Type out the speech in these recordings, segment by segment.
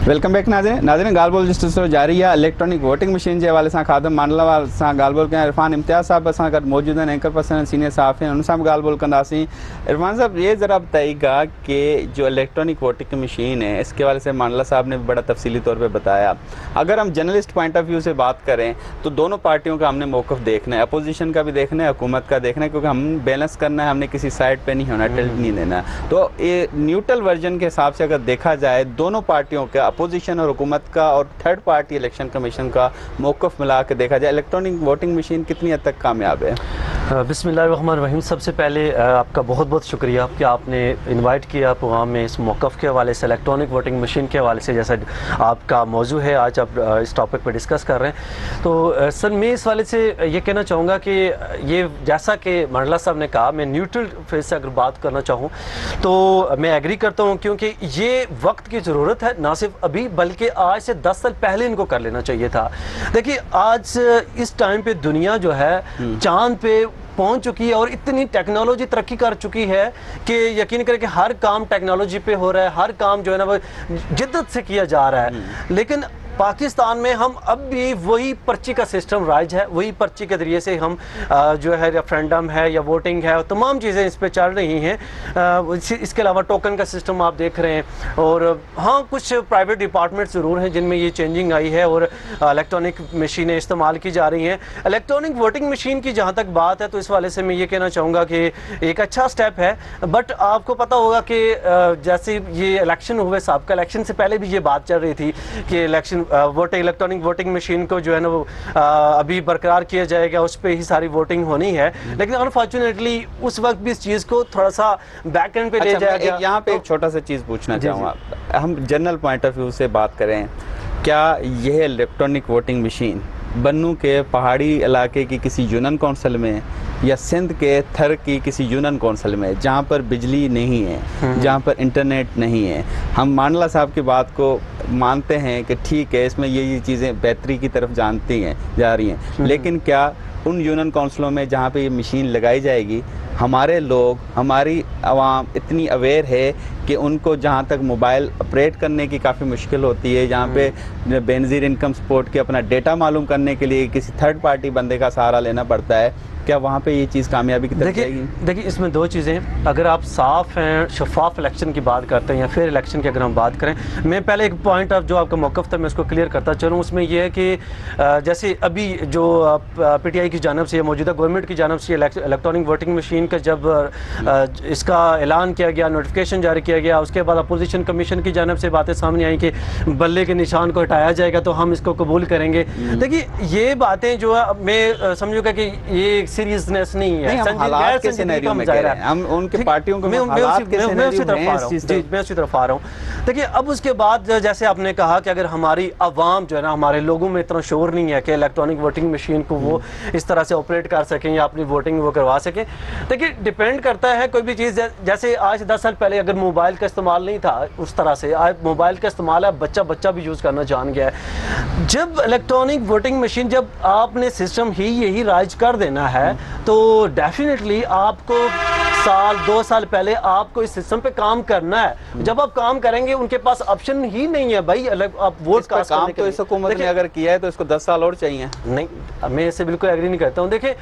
Welcome back नाज़रीन ॻाल्हि ॿोल जारी आहे। इलेक्ट्रॉनिक वोटिंग मशीन के हवाले से खादम मांडलावाल से ॻाल्हि ॿोल कयां। इरफान इम्तियाज़ साहब असां गॾु मौजूद हैं, एंकर पर्सन सीनियर साहब हैं, उन सां भी ॻाल्हि ॿोल कंदासीं। इरफान साहब, ये ज़रा बताइएगा कि जो इलेक्ट्रॉनिक वोटिंग मशीन है इसके हवाले से मांडला साहब ने भी बड़ा तफसीली तौर पर बताया। अगर हम जर्नलिस्ट पॉइंट ऑफ व्यू से बात करें तो दोनों पार्टियों का हमने मौक़िफ़ देखना है, अपोजिशन का भी देखना है, हुकूमत का देखना है, क्योंकि हम बैलेंस करना है, हमने किसी साइड पे नहीं होना, टिल्ट नहीं देना। तो ये न्यूट्रल वर्जन के हिसाब से अगर देखा जाए दोनों पार्टियों का, अपोजिशन और हुकूमत का और थर्ड पार्टी इलेक्शन कमीशन का मौक़िफ़ मिला के देखा जाए, इलेक्ट्रॉनिक वोटिंग मशीन कितनी हद तक कामयाब है? बिस्मिल्लाहिर्रहमानिर्रहीम। सबसे पहले आपका बहुत बहुत शुक्रिया कि आपने इनवाइट किया प्रोग्राम में इस मौक़िफ़ के हवाले से, इलेक्ट्रॉनिक वोटिंग मशीन के हवाले से, जैसा आपका मौजू है आज आप इस टॉपिक पर डिस्कस कर रहे हैं। तो सर मैं इस वाले से ये कहना चाहूँगा कि ये जैसा कि मंडला साहब ने कहा, मैं न्यूट्रल फेस से अगर बात करना चाहूँ तो मैं एग्री करता हूँ, क्योंकि ये वक्त की ज़रूरत है, ना सिर्फ अभी बल्कि आज से 10 साल पहले इनको कर लेना चाहिए था। देखिए आज इस टाइम पे दुनिया जो है चांद पे पहुंच चुकी है और इतनी टेक्नोलॉजी तरक्की कर चुकी है कि यकीन करें कि हर काम टेक्नोलॉजी पे हो रहा है, हर काम जो है ना वो जिद्दत से किया जा रहा है। लेकिन पाकिस्तान में हम अब भी वही पर्ची का सिस्टम राइज है, वही पर्ची के ज़रिए से हम जो है रेफरेंडम है या वोटिंग है, तमाम चीज़ें इस पे चल रही हैं। इसके अलावा टोकन का सिस्टम आप देख रहे हैं, और हाँ कुछ प्राइवेट डिपार्टमेंट ज़रूर हैं जिनमें ये चेंजिंग आई है और इलेक्ट्रॉनिक मशीनें इस्तेमाल की जा रही हैं। इलेक्ट्रॉनिक वोटिंग मशीन की जहाँ तक बात है तो इस वाले से मैं ये कहना चाहूँगा कि एक अच्छा स्टेप है, बट आपको पता होगा कि जैसे ये इलेक्शन हुए, साबका इलेक्शन से पहले भी ये बात चल रही थी कि इलेक्ट्रॉनिक वोटिंग मशीन को जो है ना वो अभी बरकरार किया जाएगा, उस पर ही सारी वोटिंग होनी है। लेकिन अनफॉर्चुनेटली उस वक्त भी इस चीज़ को थोड़ा सा बैक एंड पे ले जाया गया। यहाँ पे एक छोटा सा चीज़ पूछना चाहूँगा, हम जनरल पॉइंट ऑफ व्यू से बात करें, क्या यह इलेक्ट्रॉनिक वोटिंग मशीन बन्नू के पहाड़ी इलाके की किसी यूनियन काउंसिल में या सिंध के थर की किसी यूनियन काउंसिल में जहाँ पर बिजली नहीं है, जहाँ पर इंटरनेट नहीं है, हम मांडला साहब की बात को मानते हैं कि ठीक है इसमें ये चीज़ें बेहतरी की तरफ जा रही हैं, लेकिन क्या उन यूनियन काउंसिलों में जहाँ पे ये मशीन लगाई जाएगी हमारे लोग, हमारी आवाम इतनी अवेयर है कि उनको जहाँ तक मोबाइल ऑपरेट करने की काफ़ी मुश्किल होती है, जहाँ पे बेनज़ीर इनकम सपोर्ट के अपना डेटा मालूम करने के लिए किसी थर्ड पार्टी बंदे का सहारा लेना पड़ता है, क्या वहाँ पे ये चीज़ कामयाबी की तरफ जाएगी? देखिए इसमें दो चीज़ें, अगर आप साफ़ हैं शफाफ इलेक्शन की बात करते हैं या फिर इलेक्शन की अगर हम बात करें, मैं पहले एक पॉइंट ऑफ जो आपका मौक़िफ़ था मैं उसको क्लियर करता चलूँ। उसमें यह है कि जैसे अभी जो PTI की जानब से, मौजूदा गवर्नमेंट की जानब से इलेक्ट्रॉनिक वोटिंग मशीन का जब इसका ऐलान किया गया, नोटिफिकेशन जारी किया गया, उसके बाद अपोजिशन कमीशन की जानब से बातें सामने आई कि बल्ले के निशान को हटाया जाएगा तो हम इसको कबूल करेंगे। देखिए ये बातें जो है मैं समझूँगा कि ये सीरियसनेस नहीं है, हम उनके पार्टियों को मैं उसी तरफ आ रहा हूँ। देखिए अब उसके बाद जैसे आपने कहा कि अगर हमारी आवाम जो है ना, हमारे लोगों में इतना शोर नहीं है कि इलेक्ट्रॉनिक वोटिंग मशीन को वो इस तरह से ऑपरेट कर सकें या अपनी वोटिंग वो करवा सकें। देखिए डिपेंड करता है कोई भी चीज़, जैसे आज 10 साल पहले अगर मोबाइल का इस्तेमाल नहीं था उस तरह से, आज मोबाइल का इस्तेमाल है, बच्चा भी यूज़ करना जान गया है। जब इलेक्ट्रॉनिक वोटिंग मशीन, जब आपने सिस्टम ही यही राइज कर देना है तो डेफिनेटली आपको साल 2 साल पहले आपको इस सिस्टम पे काम करना है। जब आप काम करेंगे उनके पास ऑप्शन ही नहीं है भाई, आप वोट कास्ट करने के लिए। इस हुकूमत ने अगर किया है तो इसको 10 साल और चाहिए। नहीं, मैं इससे बिल्कुल एग्री नहीं करता हूँ। देखिए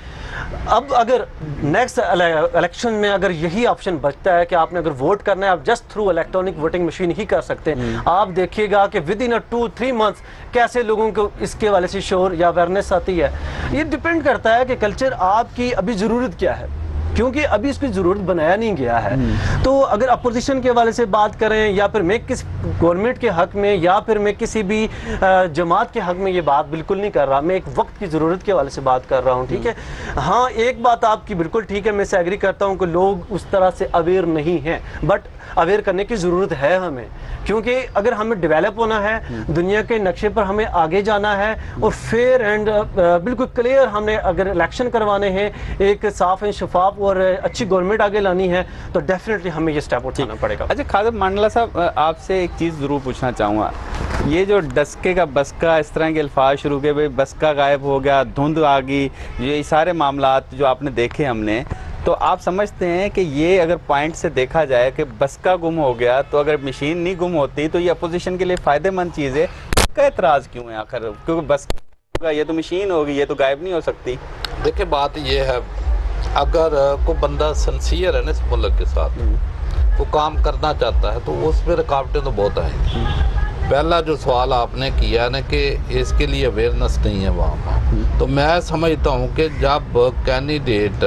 अब अगर नेक्स्ट इलेक्शन में अगर यही ऑप्शन बचता है कि आपने अगर वोट करना है, आप just through electronic voting machine ही कर सकते हैं, आप देखिएगा कि विद इन 2-3 मंथ्स कैसे लोगों को इसके वाले से शोर या अवेयरनेस आती है। ये डिपेंड करता है कि कल्चर आपकी अभी ज़रूरत क्या है, क्योंकि अभी इसकी ज़रूरत बनाया नहीं गया है। तो अगर अपोजिशन के वाले से बात करें या फिर मैं किस गवर्नमेंट के हक़ में या फिर मैं किसी भी जमात के हक़ में ये बात बिल्कुल नहीं कर रहा, मैं एक वक्त की ज़रूरत के वाले से बात कर रहा हूँ, ठीक है। हाँ एक बात आपकी बिल्कुल ठीक है, मैं से एग्री करता हूँ कि लोग उस तरह से अवेयर नहीं हैं, बट अवेयर करने की ज़रूरत है हमें, क्योंकि अगर हमें डेवलप होना है, दुनिया के नक्शे पर हमें आगे जाना है और फेयर एंड बिल्कुल क्लियर हमने अगर इलेक्शन करवाने हैं, एक साफ़ एंड शफाफ और अच्छी गवर्नमेंट आगे लानी है, तो डेफिनेटली हमें ये स्टेप उठाना पड़ेगा। अच्छा खादम मांडला साहब, आपसे एक चीज़ ज़रूर पूछना चाहूँगा, ये जो डस्के का बसका इस तरह के अल्फाज शुरू के, भाई बसका गायब हो गया, धुंध आ गई, ये सारे मामलात जो आपने देखे हमने, تو آپ سمجھتے ہیں کہ یہ اگر پوائنٹ سے دیکھا جائے کہ بس کا گم ہو گیا تو اگر مشین نہیں گم ہوتی تو یہ اپوزیشن کے لیے فائدہ مند چیز ہے، اس کا اعتراض کیوں ہے آخر؟ کیونکہ بس ہوگا یہ تو مشین ہوگی، یہ تو غائب نہیں ہو سکتی۔ دیکھیں بات یہ ہے، اگر کوئی بندہ سنسیئر ہے نا اس ملک کے ساتھ، وہ کام کرنا چاہتا ہے تو اس میں رکاوٹیں تو بہت آئیں گی۔ پہلا جو سوال آپ نے کیا نا کہ اس کے لیے اویئرنس نہیں ہے وہاں، تو میں سمجھتا ہوں کہ جب کینڈیڈیٹ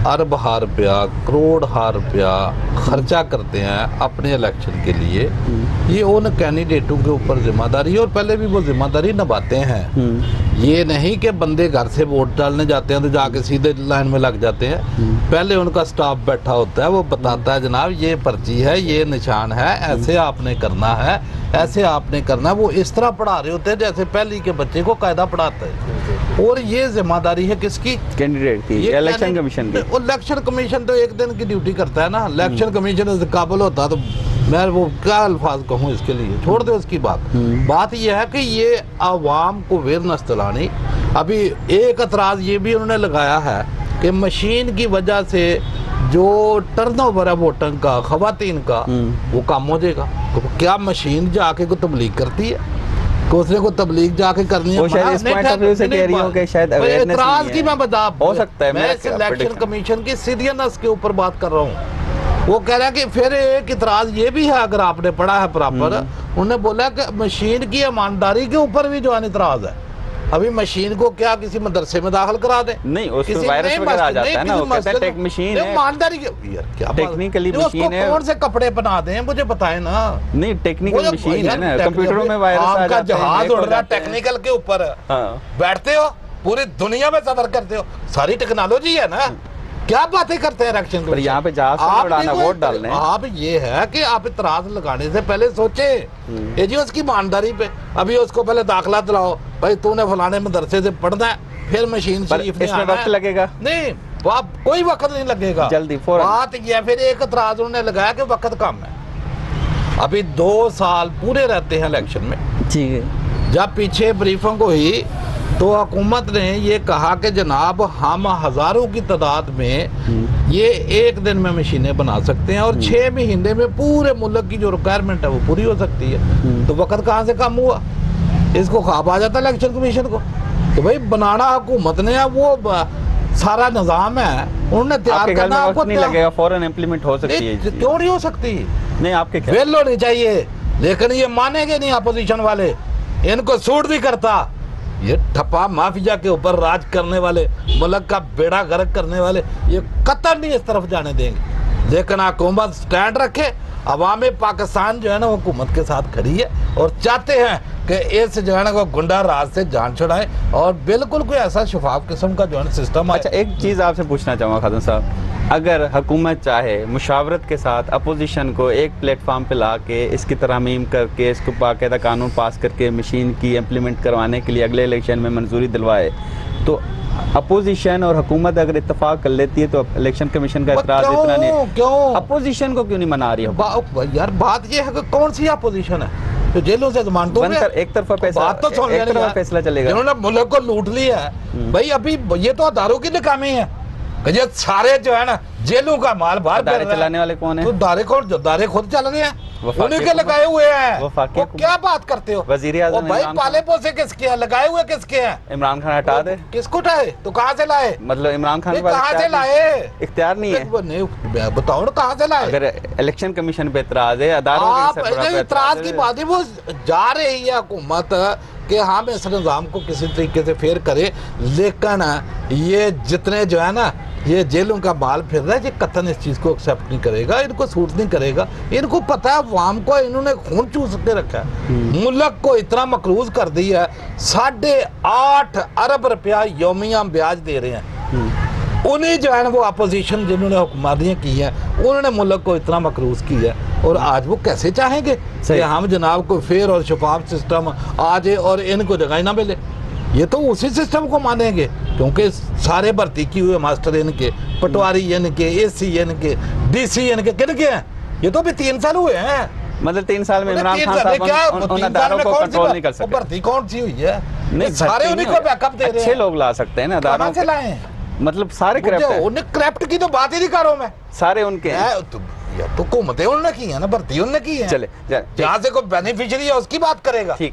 ارب ہار روپیہ کروڑ ہار روپیہ خرچہ کرتے ہیں اپنے الیکشن کے لیے، یہ ان کینڈیڈیٹوں کے اوپر ذمہ داری ہے، اور پہلے بھی وہ ذمہ داری نبھاتے ہیں۔ یہ نہیں کہ بندے گھر سے ووٹ ڈالنے جاتے ہیں تو جا کے سیدھے لائن میں لگ جاتے ہیں، پہلے ان کا سٹاف بیٹھا ہوتا ہے، وہ بتاتا ہے جناب یہ پرچی ہے، یہ نشان ہے، ایسے آپ نے کرنا ہے، ایسے آپ نے کرنا ہے۔ وہ اس طرح پڑھا رہے ہوتے ہیں جیسے پہلی کے بچے کو قاعدہ پڑھاتا ہے، اور یہ ذمہ داری ہے کس کی؟ کینڈیڈیٹ کی، الیکشن کمیشن کی۔ الیکشن کمیشن تو ایک دن کی ڈیوٹی کرتا ہے نا، الیکشن کمیشن قابل ہوتا تو میں وہ کیا الفاظ کہوں اس کے لیے، چھوڑ دے اس کی بات۔ بات یہ ہے کہ یہ عوام کو اویئرنس دلانی۔ ابھی ایک اعتراض یہ بھی انہوں نے لگایا ہے کہ مشین کی وجہ سے جو ٹرن اوور ہے ووٹنگ کا، خواتین کا، وہ کم ہو جائے گا۔ کیا مشین جا کے کوئی تبلیغ کرتی ہے؟ دوسرے کو تبلیغ جا کے کرنی ہے؟ وہ شاید اس پوائنٹ آف ویو سے کہہ رہی ہوں کہ شاید اویئرنس اعتراض کی میں بتا، ہو سکتا ہے، میں الیکشن کمیشن کی سیریسنس کے اوپر بات کر رہا ہوں۔ وہ کہہ رہا ہے کہ پھر ایک اعتراض یہ بھی ہے، اگر آپ نے پڑھا ہے پراپر، انہوں نے بولا کہ مشین کی ایمانداری کے اوپر بھی جو ہے اعتراض ہے۔ ابھی مشین کو کیا کسی مدرسے میں داخل کرا دیں؟ نہیں، اس میں وائرس وغیرہ آ جاتا ہے نا، وہ کہتے ہیں ٹیک مشین ہے، ایمانداری یار کیا ٹیکنیکلی مشین ہے، کون سے کپڑے بنا دیں مجھے بتائیں نا۔ نہیں، ٹیکنیکل مشین ہے نا، کمپیوٹروں میں وائرس آ جاتے ہیں، جہاز اڑ رہا ٹیکنیکل کے اوپر، بیٹھتے ہو پوری دنیا میں سفر کرتے ہو، ساری ٹیکنالوجی ہے نا، کیا باتیں کرتے ہیں الیکشن کو؟ یہاں پہ جہاز سے اڑانا، ووٹ ڈالنے۔ آپ یہ ہے کہ آپ اعتراض لگانے سے پہلے سوچیں یہ جی اس کی ایمانداری پہ، ابھی اس کو پہلے داخلہ دلاؤ، بھائی تو نے فلانے مدرسے سے پڑھنا ہے، پھر مشین شریف اس میں وقت لگے گا؟ نہیں، کوئی وقت نہیں لگے گا، جلدی فوراً۔ بات یہ ہے، پھر ایک اعتراض انہوں نے لگایا کہ وقت کم ہے، ابھی 2 سال پورے رہتے ہیں الیکشن میں۔ ٹھیک ہے، جب پیچھے بریفنگ ہوئی تو حکومت نے یہ کہا کہ جناب ہم ہزاروں کی تعداد میں یہ ایک دن میں مشینیں بنا سکتے ہیں، اور 6 مہینے میں پورے ملک کی جو ریکوائرمنٹ ہے وہ پوری ہو سکتی ہے۔ تو وقت کہاں سے کم ہوا؟ اس کو خواب آ جاتا الیکشن کمیشن کو تو بھائی بنانا حکومت نے، وہ سارا نظام ہے انہوں نے تیار کرنا، آپ کو نہیں لگے گا، فوراً امپلیمنٹ ہو سکتی ہے؟ کیوں نہیں ہو سکتی؟ نہیں، آپ کے ویل ہونی چاہیے، لیکن یہ مانیں گے نہیں اپوزیشن والے، ان کو سوٹ نہیں کرتا۔ یہ ٹھپا مافیا کے اوپر راج کرنے والے، ملک کا بیڑا غرق کرنے والے، یہ قطعاً نہیں اس طرف جانے دیں گے۔ لیکن حکومت سٹینڈ رکھے، عوام پاکستان جو ہے نا حکومت کے ساتھ کھڑی ہے، اور چاہتے ہیں کہ اس جو ہے نا وہ گنڈا راز سے جان چھڑائیں، اور بالکل کوئی ایسا شفاف قسم کا جو ہے سسٹم۔ اچھا، ایک چیز آپ سے پوچھنا چاہوں گا خادم صاحب، اگر حکومت چاہے مشاورت کے ساتھ اپوزیشن کو ایک پلیٹ فارم پہ لا کے اس کی ترامیم کر کے اس کو باقاعدہ قانون پاس کر کے مشین کی امپلیمنٹ کروانے کے لیے اگلے الیکشن میں منظوری دلوائے، تو اپوزیشن اور حکومت اگر اتفاق کر لیتی ہے تو الیکشن کمیشن کا اعتراض اتنا نہیں، کیوں اپوزیشن کو کیوں نہیں منا رہی ہے؟ یار بات یہ ہے کہ کون سی اپوزیشن ہے جو جیلوں سے ضمانتوں میں ایک طرفہ فیصلہ چلے گا، جنہوں نے ملک کو لوٹ لیا ہے بھائی، ابھی یہ تو اداروں کی ناکامی ہے کہ یہ سارے جو ہے نا جیلوں کا مال باہر ادارے چلانے والے کون ہیں؟ تو ادارے خود چل رہے ہیں، انہیں کے لگائے ہوئے ہیں، وہ کیا بات کرتے ہو؟ وزیر اعظم بھائی پالے پوسے کس کے ہیں، لگائے ہوئے کس کے ہیں؟ عمران خان ہٹا دے، کس کو اٹھائے تو کہاں سے لائے؟ مطلب عمران خان کہاں سے لائے؟ اختیار نہیں ہے، بتاؤ نا کہاں سے لائے؟ اگر الیکشن کمیشن پہ اعتراض ہے، اداروں کے اعتراض کی بات ہے، وہ جا رہی ہے حکومت کہ ہم اس نظام کو کسی طریقے سے پھیر کرے، لیکن یہ جتنے جو ہے نا یہ جیلوں کا بال پھر رہا ہے، یہ قطعاً اس چیز کو ایکسیپٹ نہیں کرے گا، ان کو سوٹ نہیں کرے گا، ان کو پتہ ہے عوام کو انہوں نے خون چوس کے رکھا ہے، ملک کو اتنا مقروض کر دیا ہے، 8.5 ارب روپیہ یومیہ بیاج دے رہے ہیں، انہیں جو ہے نا وہ اپوزیشن جنہوں نے حکمرانیاں کی ہیں انہوں نے ملک کو اتنا مقروض کیا ہے، اور آج وہ کیسے چاہیں گے کہ ہم جناب کو فیئر اور شفاف سسٹم آ جائے اور ان کو جگہ ہی نہ ملے؟ یہ تو اسی سسٹم کو مانیں گے، کیونکہ سارے بھرتی کی ہوئے ماسٹر ان کے، پٹواری ان کے، اے سی ان کے، ڈی سی ان کے، کن کے ہیں؟ یہ تو بھی 3 سال ہوئے ہیں، مطلب 3 سال میں عمران خان صاحب ان اداروں کو کنٹرول نہیں کر سکتے، بھرتی کون سی ہوئی ہے؟ نہیں، سارے انہیں کو بیک اپ دے رہے ہیں، اچھے لوگ لا سکتے ہیں نا اداروں سے لائیں، مطلب سارے کرپٹ ہیں؟ انہیں کرپٹ کی تو بات ہی نہیں کر رہا ہوں میں، سارے ان کے ہیں؟ تو حکومتیں انہوں نے کی ہیں نا، بھرتی انہوں نے کی ہے، چلے جہاں سے کوئی بینیفیشری ہے اس کی بات کرے گا۔ ٹھیک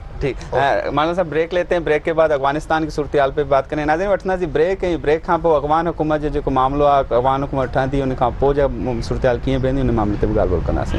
مولانا صاحب بریک لیتے ہیں، بریک کے بعد افغانستان کی صورتحال پہ بات کریں۔ ناظرین وٹھنا جی بریک ہے، بریک کھاں پہ افغان حکومت جو معاملہ افغان حکومت ٹھان تھی ان کھاں پو جب صورتحال کیے پہ انہیں معاملے تے گال بول کرنا سے